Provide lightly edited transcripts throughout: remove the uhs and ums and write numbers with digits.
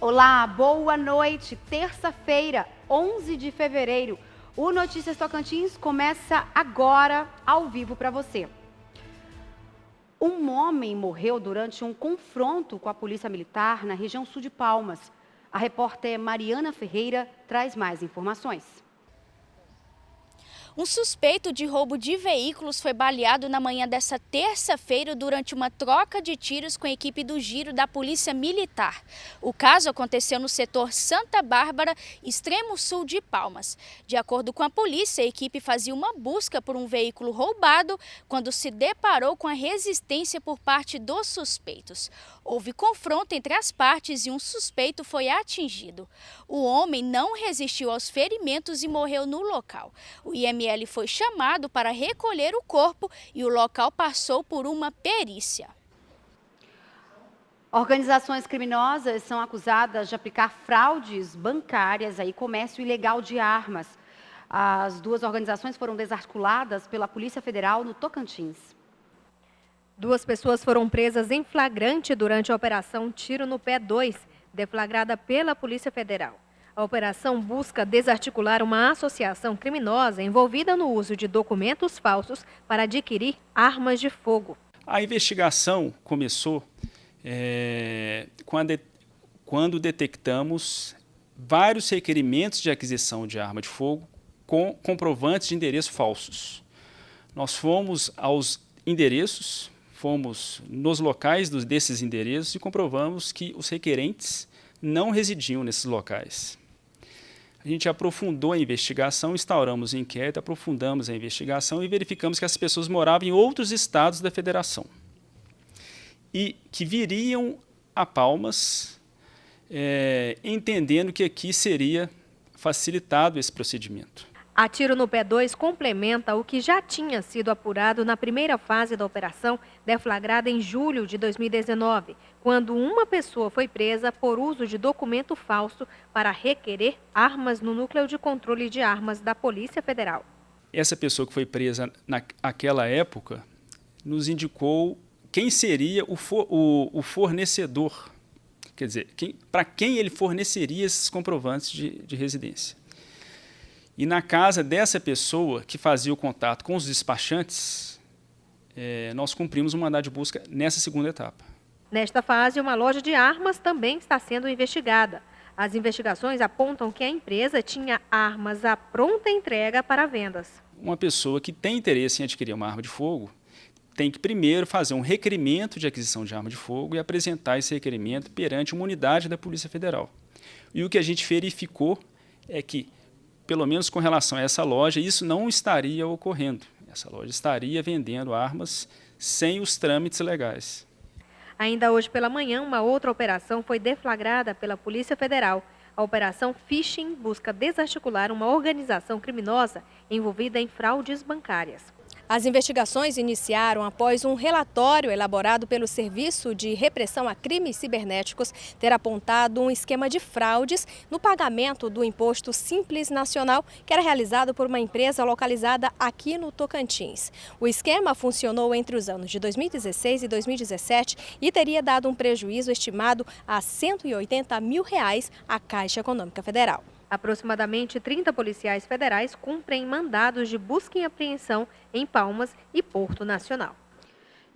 Olá, boa noite. Terça-feira, 11 de fevereiro. O Notícias Tocantins começa agora, ao vivo para você. Um homem morreu durante um confronto com a polícia militar na região sul de Palmas. A repórter Mariana Ferreira traz mais informações. Um suspeito de roubo de veículos foi baleado na manhã desta terça-feira durante uma troca de tiros com a equipe do Giro da Polícia Militar. O caso aconteceu no setor Santa Bárbara, extremo sul de Palmas. De acordo com a polícia, a equipe fazia uma busca por um veículo roubado quando se deparou com a resistência por parte dos suspeitos. Houve confronto entre as partes e um suspeito foi atingido. O homem não resistiu aos ferimentos e morreu no local. O IML foi chamado para recolher o corpo e o local passou por uma perícia. Organizações criminosas são acusadas de aplicar fraudes bancárias e comércio ilegal de armas. As duas organizações foram desarticuladas pela Polícia Federal no Tocantins. 2 pessoas foram presas em flagrante durante a Operação Tiro no Pé 2, deflagrada pela Polícia Federal. A operação busca desarticular uma associação criminosa envolvida no uso de documentos falsos para adquirir armas de fogo. A investigação começou quando detectamos vários requerimentos de aquisição de arma de fogo com comprovantes de endereço falsos. Nós fomos aos endereços, fomos nos locais desses endereços e comprovamos que os requerentes não residiam nesses locais. A gente aprofundou a investigação, instauramos o inquérito, aprofundamos a investigação e verificamos que as pessoas moravam em outros estados da federação e que viriam a Palmas, entendendo que aqui seria facilitado esse procedimento. A Tiro no Pé 2 complementa o que já tinha sido apurado na primeira fase da operação, deflagrada em julho de 2019, quando uma pessoa foi presa por uso de documento falso para requerer armas no Núcleo de Controle de Armas da Polícia Federal. Essa pessoa que foi presa naquela época nos indicou quem seria o fornecedor, quer dizer, para quem ele forneceria esses comprovantes de residência. E na casa dessa pessoa que fazia o contato com os despachantes, nós cumprimos um mandado de busca nessa segunda etapa. Nesta fase, uma loja de armas também está sendo investigada. As investigações apontam que a empresa tinha armas à pronta entrega para vendas. Uma pessoa que tem interesse em adquirir uma arma de fogo tem que primeiro fazer um requerimento de aquisição de arma de fogo e apresentar esse requerimento perante uma unidade da Polícia Federal. E o que a gente verificou é que, pelo menos com relação a essa loja, isso não estaria ocorrendo. Essa loja estaria vendendo armas sem os trâmites legais. Ainda hoje pela manhã, uma outra operação foi deflagrada pela Polícia Federal. A Operação Phishing busca desarticular uma organização criminosa envolvida em fraudes bancárias. As investigações iniciaram após um relatório elaborado pelo Serviço de Repressão a Crimes Cibernéticos ter apontado um esquema de fraudes no pagamento do Imposto Simples Nacional, que era realizado por uma empresa localizada aqui no Tocantins. O esquema funcionou entre os anos de 2016 e 2017 e teria dado um prejuízo estimado a R$ 180 mil à Caixa Econômica Federal. Aproximadamente 30 policiais federais cumprem mandados de busca e apreensão em Palmas e Porto Nacional.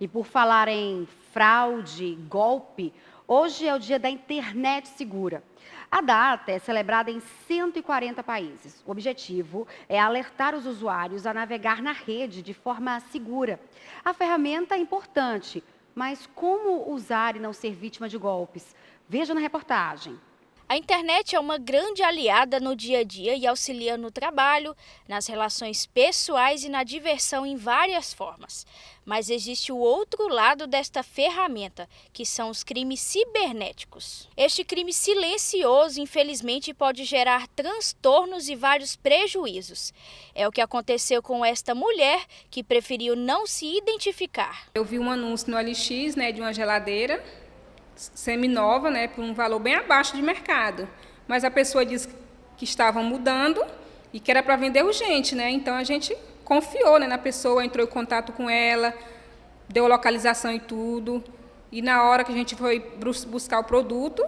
E por falar em fraude, golpe, hoje é o dia da internet segura. A data é celebrada em 140 países. O objetivo é alertar os usuários a navegar na rede de forma segura. A ferramenta é importante, mas como usar e não ser vítima de golpes? Veja na reportagem. A internet é uma grande aliada no dia a dia e auxilia no trabalho, nas relações pessoais e na diversão em várias formas. Mas existe o outro lado desta ferramenta, que são os crimes cibernéticos. Este crime silencioso, infelizmente, pode gerar transtornos e vários prejuízos. É o que aconteceu com esta mulher, que preferiu não se identificar. Eu vi um anúncio no OLX, de uma geladeira seminova, por um valor bem abaixo de mercado. Mas a pessoa disse que estavam mudando e que era para vender urgente, Então a gente confiou, na pessoa, entrou em contato com ela, deu localização e tudo. E na hora que a gente foi buscar o produto,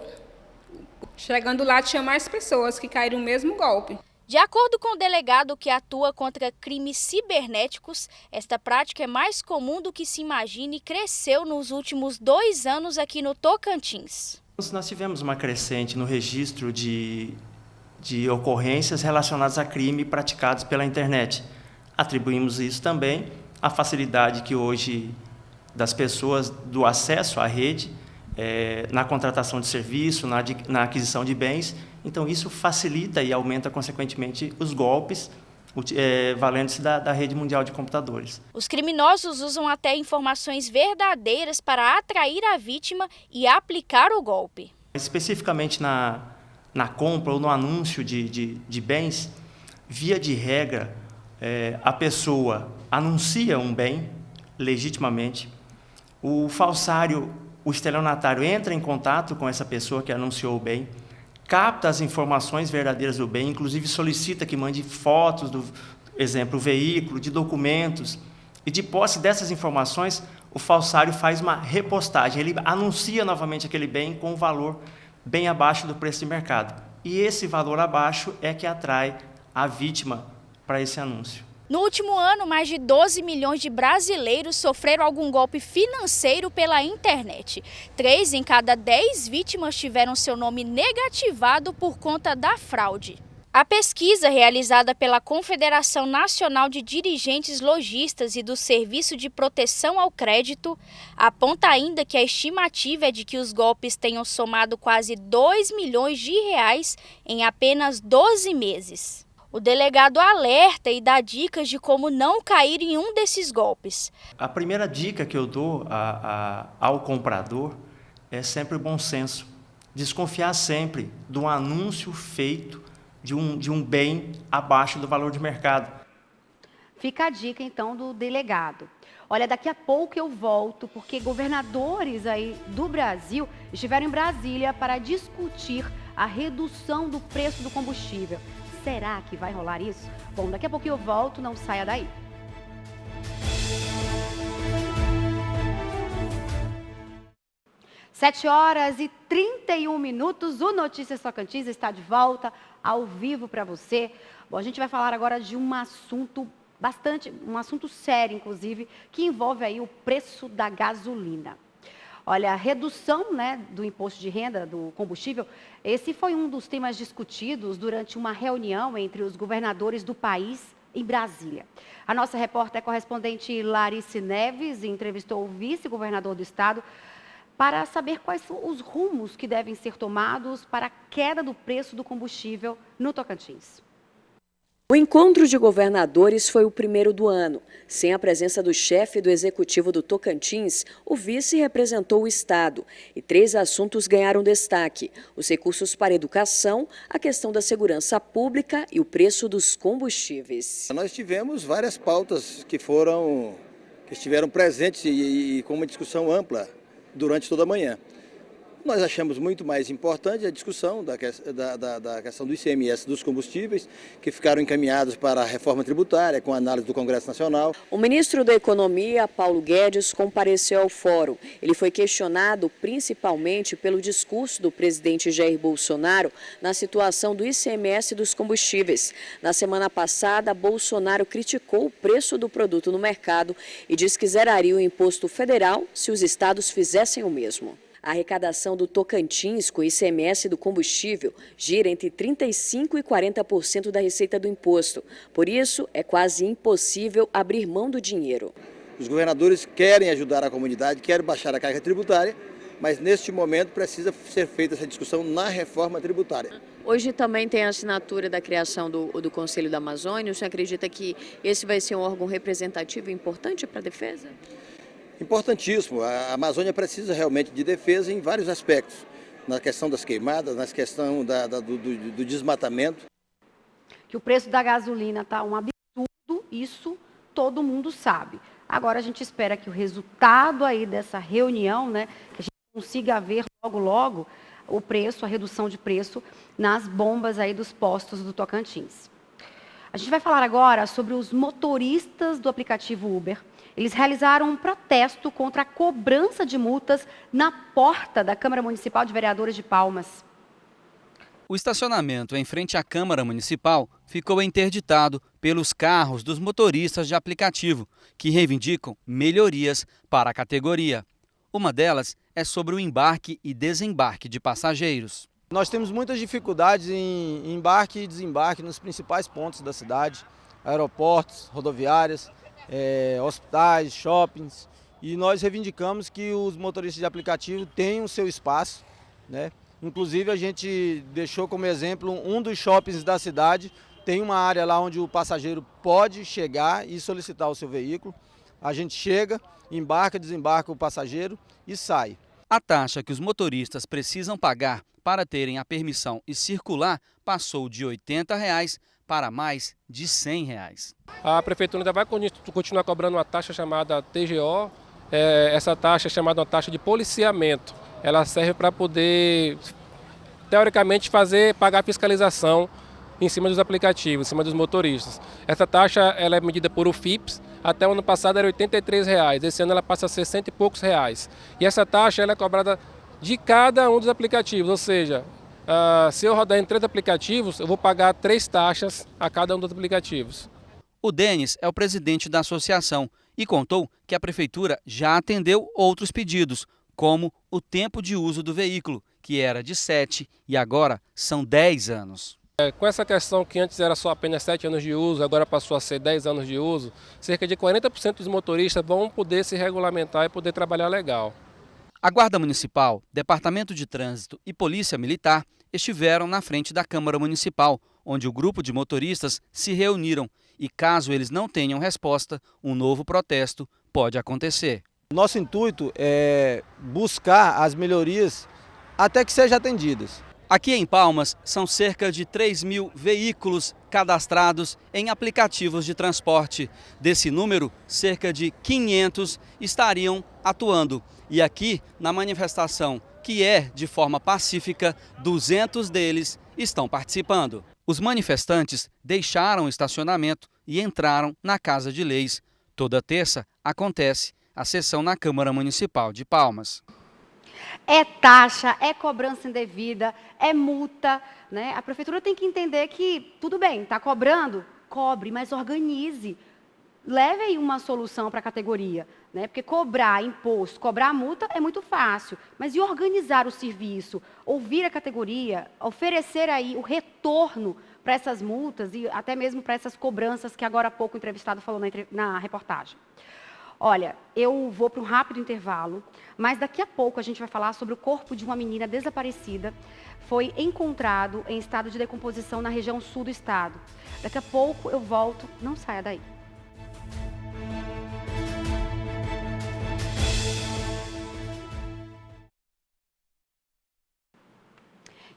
Chegando lá, tinha mais pessoas que caíram no mesmo golpe. De acordo com o delegado que atua contra crimes cibernéticos, esta prática é mais comum do que se imagina e cresceu nos últimos 2 anos aqui no Tocantins. Nós tivemos uma crescente no registro de ocorrências relacionadas a crime praticados pela internet. Atribuímos isso também à facilidade que hoje das pessoas do acesso à rede, na contratação de serviço, na aquisição de bens. Então, isso facilita e aumenta, consequentemente, os golpes, valendo-se da rede mundial de computadores. Os criminosos usam até informações verdadeiras para atrair a vítima e aplicar o golpe. Especificamente na compra ou no anúncio de bens, via de regra, a pessoa anuncia um bem legitimamente, o falsário, o estelionatário entra em contato com essa pessoa que anunciou o bem, capta as informações verdadeiras do bem, inclusive solicita que mande fotos do veículo, de documentos, e de posse dessas informações, o falsário faz uma repostagem, ele anuncia novamente aquele bem com um valor bem abaixo do preço de mercado. E esse valor abaixo é que atrai a vítima para esse anúncio. No último ano, mais de 12 milhões de brasileiros sofreram algum golpe financeiro pela internet. 3 em cada 10 vítimas tiveram seu nome negativado por conta da fraude. A pesquisa realizada pela Confederação Nacional de Dirigentes Lojistas e do Serviço de Proteção ao Crédito aponta ainda que a estimativa é de que os golpes tenham somado quase 2 milhões de reais em apenas 12 meses. O delegado alerta e dá dicas de como não cair em um desses golpes. A primeira dica que eu dou ao comprador é sempre o bom senso. Desconfiar sempre de um anúncio feito de um bem abaixo do valor de mercado. Fica a dica, então, do delegado. Olha, daqui a pouco eu volto, porque governadores aí do Brasil estiveram em Brasília para discutir a redução do preço do combustível. Será que vai rolar isso? Bom, daqui a pouco eu volto, não saia daí. Sete horas e 31 minutos, o Notícias Tocantins está de volta, ao vivo para você. Bom, a gente vai falar agora de um assunto sério, inclusive, que envolve aí o preço da gasolina. Olha, a redução, né, do imposto de renda do combustível, esse foi um dos temas discutidos durante uma reunião entre os governadores do país em Brasília. A nossa repórter correspondente Larice Neves entrevistou o vice-governador do estado para saber quais são os rumos que devem ser tomados para a queda do preço do combustível no Tocantins. O encontro de governadores foi o primeiro do ano. Sem a presença do chefe do executivo do Tocantins, o vice representou o estado. E 3 assuntos ganharam destaque: os recursos para a educação, a questão da segurança pública e o preço dos combustíveis. Nós tivemos várias pautas que estiveram presentes e com uma discussão ampla durante toda a manhã. Nós achamos muito mais importante a discussão da questão do ICMS dos combustíveis, que ficaram encaminhados para a reforma tributária, com a análise do Congresso Nacional. O ministro da Economia, Paulo Guedes, compareceu ao fórum. Ele foi questionado principalmente pelo discurso do presidente Jair Bolsonaro na situação do ICMS dos combustíveis. Na semana passada, Bolsonaro criticou o preço do produto no mercado e disse que zeraria o imposto federal se os estados fizessem o mesmo. A arrecadação do Tocantins com o ICMS do combustível gira entre 35% e 40% da receita do imposto. Por isso, é quase impossível abrir mão do dinheiro. Os governadores querem ajudar a comunidade, querem baixar a carga tributária, mas neste momento precisa ser feita essa discussão na reforma tributária. Hoje também tem a assinatura da criação do Conselho da Amazônia. O senhor acredita que esse vai ser um órgão representativo e importante para a defesa? Importantíssimo. A Amazônia precisa realmente de defesa em vários aspectos. Na questão das queimadas, na questão do desmatamento. Que o preço da gasolina está um absurdo, isso todo mundo sabe. Agora a gente espera que o resultado aí dessa reunião, né, que a gente consiga ver logo o preço, a redução de preço nas bombas aí dos postos do Tocantins. A gente vai falar agora sobre os motoristas do aplicativo Uber. Eles realizaram um protesto contra a cobrança de multas na porta da Câmara Municipal de Vereadores de Palmas. O estacionamento em frente à Câmara Municipal ficou interditado pelos carros dos motoristas de aplicativo, que reivindicam melhorias para a categoria. Uma delas é sobre o embarque e desembarque de passageiros. Nós temos muitas dificuldades em embarque e desembarque nos principais pontos da cidade, aeroportos, rodoviárias, hospitais, shoppings, e nós reivindicamos que os motoristas de aplicativo tenham o seu espaço, né? Inclusive a gente deixou como exemplo um dos shoppings da cidade, tem uma área lá onde o passageiro pode chegar e solicitar o seu veículo. A gente chega, embarca, desembarca o passageiro e sai. A taxa que os motoristas precisam pagar para terem a permissão e circular passou de R$ 80 para mais de R$ 100. A Prefeitura ainda vai continuar cobrando uma taxa chamada TGO. Essa taxa é chamada uma taxa de policiamento. Ela serve para poder, teoricamente, pagar fiscalização em cima dos aplicativos, em cima dos motoristas. Essa taxa ela é medida por UFIPS, até o ano passado era R$ 83, esse ano ela passa a R$ 60 e poucos. E essa taxa ela é cobrada de cada um dos aplicativos, ou seja, se eu rodar em 3 aplicativos, eu vou pagar 3 taxas a cada um dos aplicativos. O Denis é o presidente da associação e contou que a prefeitura já atendeu outros pedidos, como o tempo de uso do veículo, que era de 7 e agora são 10 anos. Com essa questão que antes era só apenas 7 anos de uso, agora passou a ser 10 anos de uso, cerca de 40% dos motoristas vão poder se regulamentar e poder trabalhar legal. A Guarda Municipal, Departamento de Trânsito e Polícia Militar estiveram na frente da Câmara Municipal, onde o grupo de motoristas se reuniram e, caso eles não tenham resposta, um novo protesto pode acontecer. Nosso intuito é buscar as melhorias até que sejam atendidas. Aqui em Palmas, são cerca de 3.000 veículos cadastrados em aplicativos de transporte. Desse número, cerca de 500 estariam atuando. E aqui, na manifestação, que é de forma pacífica, 200 deles estão participando. Os manifestantes deixaram o estacionamento e entraram na Casa de Leis. Toda terça acontece a sessão na Câmara Municipal de Palmas. É taxa, é cobrança indevida, é multa, né? A prefeitura tem que entender que, tudo bem, está cobrando, cobre, mas organize. Leve aí uma solução para a categoria, né? Porque cobrar imposto, cobrar multa é muito fácil, mas e organizar o serviço, ouvir a categoria, oferecer aí o retorno para essas multas e até mesmo para essas cobranças que agora há pouco o entrevistado falou na reportagem. Olha, eu vou para um rápido intervalo, mas daqui a pouco a gente vai falar sobre o corpo de uma menina desaparecida. Foi encontrado em estado de decomposição na região sul do estado. Daqui a pouco eu volto, não saia daí.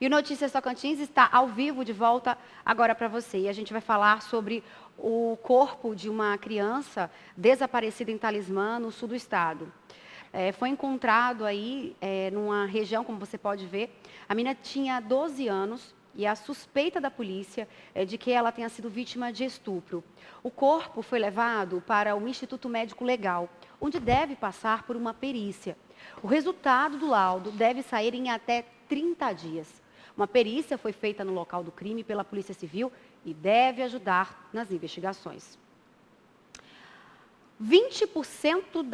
E o Notícias Tocantins está ao vivo de volta agora para você. E a gente vai falar sobre o corpo de uma criança desaparecida em Talismã, no sul do estado. Foi encontrado aí numa região, como você pode ver. A menina tinha 12 anos e a suspeita da polícia é de que ela tenha sido vítima de estupro. O corpo foi levado para o Instituto Médico Legal, onde deve passar por uma perícia. O resultado do laudo deve sair em até 30 dias. Uma perícia foi feita no local do crime pela Polícia Civil e deve ajudar nas investigações. 20%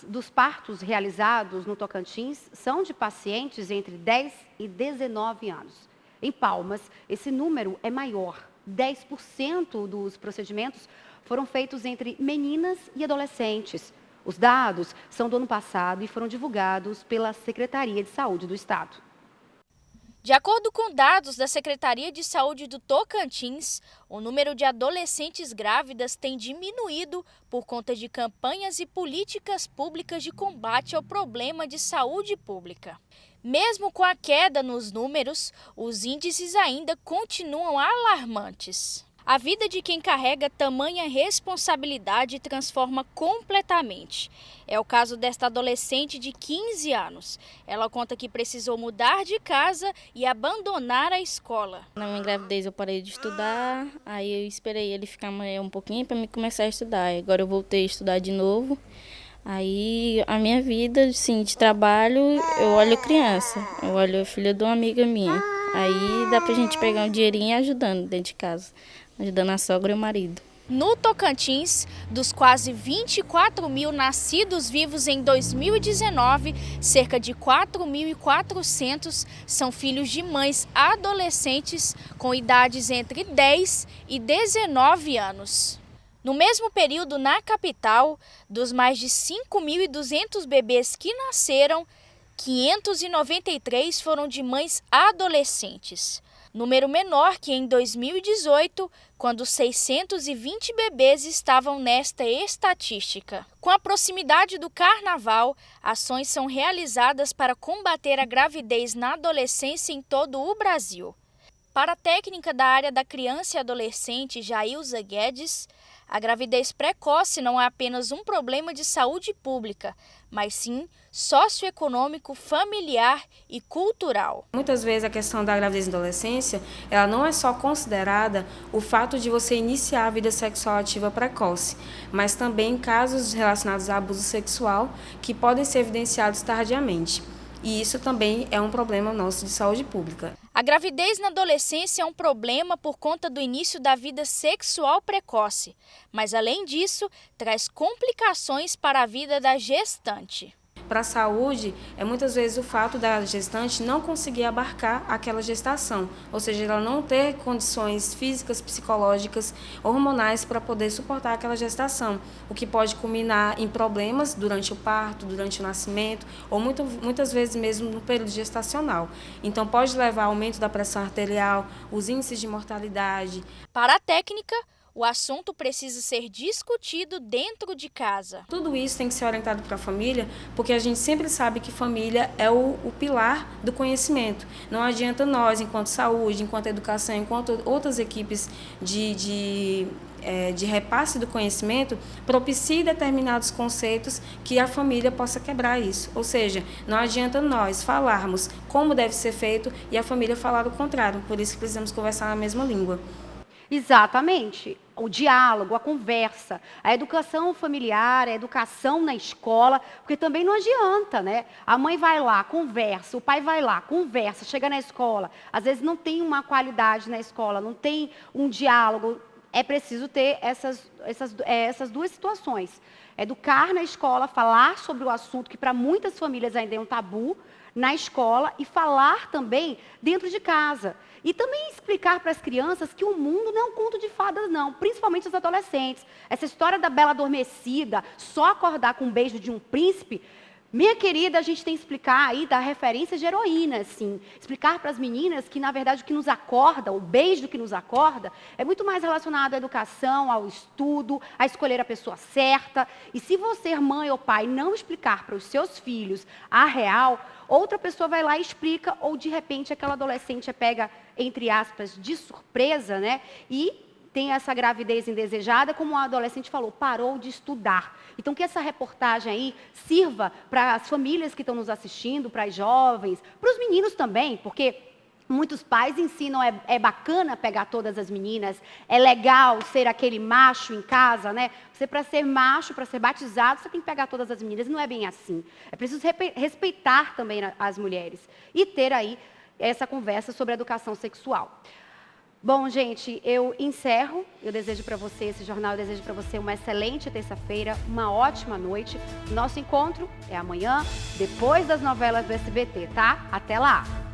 dos partos realizados no Tocantins são de pacientes entre 10 e 19 anos. Em Palmas, esse número é maior. 10% dos procedimentos foram feitos entre meninas e adolescentes. Os dados são do ano passado e foram divulgados pela Secretaria de Saúde do Estado. De acordo com dados da Secretaria de Saúde do Tocantins, o número de adolescentes grávidas tem diminuído por conta de campanhas e políticas públicas de combate ao problema de saúde pública. Mesmo com a queda nos números, os índices ainda continuam alarmantes. A vida de quem carrega tamanha responsabilidade transforma completamente. É o caso desta adolescente de 15 anos. Ela conta que precisou mudar de casa e abandonar a escola. Na minha gravidez eu parei de estudar, aí eu esperei ele ficar maior um pouquinho para me começar a estudar. Agora eu voltei a estudar de novo. Aí a minha vida, assim, de trabalho, eu olho criança, eu olho a filha de uma amiga minha. Aí dá pra gente pegar um dinheirinho e ajudando dentro de casa, ajudando a sogra e o marido. No Tocantins, dos quase 24 mil nascidos vivos em 2019, cerca de 4.400 são filhos de mães adolescentes com idades entre 10 e 19 anos. No mesmo período, na capital, dos mais de 5.200 bebês que nasceram, 593 foram de mães adolescentes. Número menor que em 2018, quando 620 bebês estavam nesta estatística. Com a proximidade do Carnaval, ações são realizadas para combater a gravidez na adolescência em todo o Brasil. Para a técnica da área da criança e adolescente Jailza Guedes, a gravidez precoce não é apenas um problema de saúde pública, mas sim socioeconômico, familiar e cultural. Muitas vezes a questão da gravidez na adolescência, ela não é só considerada o fato de você iniciar a vida sexual ativa precoce, mas também casos relacionados a abuso sexual que podem ser evidenciados tardiamente. E isso também é um problema nosso de saúde pública. A gravidez na adolescência é um problema por conta do início da vida sexual precoce, mas além disso, traz complicações para a vida da gestante. Para a saúde, é muitas vezes o fato da gestante não conseguir abarcar aquela gestação, ou seja, ela não ter condições físicas, psicológicas, hormonais para poder suportar aquela gestação, o que pode culminar em problemas durante o parto, durante o nascimento, ou muitas vezes mesmo no período gestacional. Então pode levar ao aumento da pressão arterial, os índices de mortalidade. Para a técnica, o assunto precisa ser discutido dentro de casa. Tudo isso tem que ser orientado para a família, porque a gente sempre sabe que família é o pilar do conhecimento. Não adianta nós, enquanto saúde, enquanto educação, enquanto outras equipes de repasse do conhecimento, propicie determinados conceitos que a família possa quebrar isso. Ou seja, não adianta nós falarmos como deve ser feito e a família falar o contrário. Por isso que precisamos conversar na mesma língua. Exatamente. O diálogo, a conversa, a educação familiar, a educação na escola, porque também não adianta, né? A mãe vai lá, conversa, o pai vai lá, conversa, chega na escola, às vezes não tem uma qualidade na escola, não tem um diálogo. É preciso ter essas duas situações. Educar na escola, falar sobre o assunto, que para muitas famílias ainda é um tabu, na escola, e falar também dentro de casa. E também explicar para as crianças que o mundo não é um conto de fadas, não, principalmente os adolescentes. Essa história da Bela Adormecida, só acordar com um beijo de um príncipe, minha querida, a gente tem que explicar aí da referência de heroína, assim. Explicar para as meninas que, na verdade, o que nos acorda, o beijo que nos acorda, é muito mais relacionado à educação, ao estudo, a escolher a pessoa certa. E se você, mãe ou pai, não explicar para os seus filhos a real, outra pessoa vai lá e explica, ou de repente aquela adolescente é pega, entre aspas, de surpresa, né? E tem essa gravidez indesejada, como a adolescente falou, parou de estudar. Então, que essa reportagem aí sirva para as famílias que estão nos assistindo, para as jovens, para os meninos também, porque muitos pais ensinam, é bacana pegar todas as meninas, é legal ser aquele macho em casa, né? Você, para ser macho, para ser batizado, você tem que pegar todas as meninas, não é bem assim. É preciso respeitar também as mulheres e ter aí essa conversa sobre a educação sexual. Bom, gente, eu encerro. Eu desejo para você, esse jornal, eu desejo para você uma excelente terça-feira, uma ótima noite. Nosso encontro é amanhã, depois das novelas do SBT, tá? Até lá!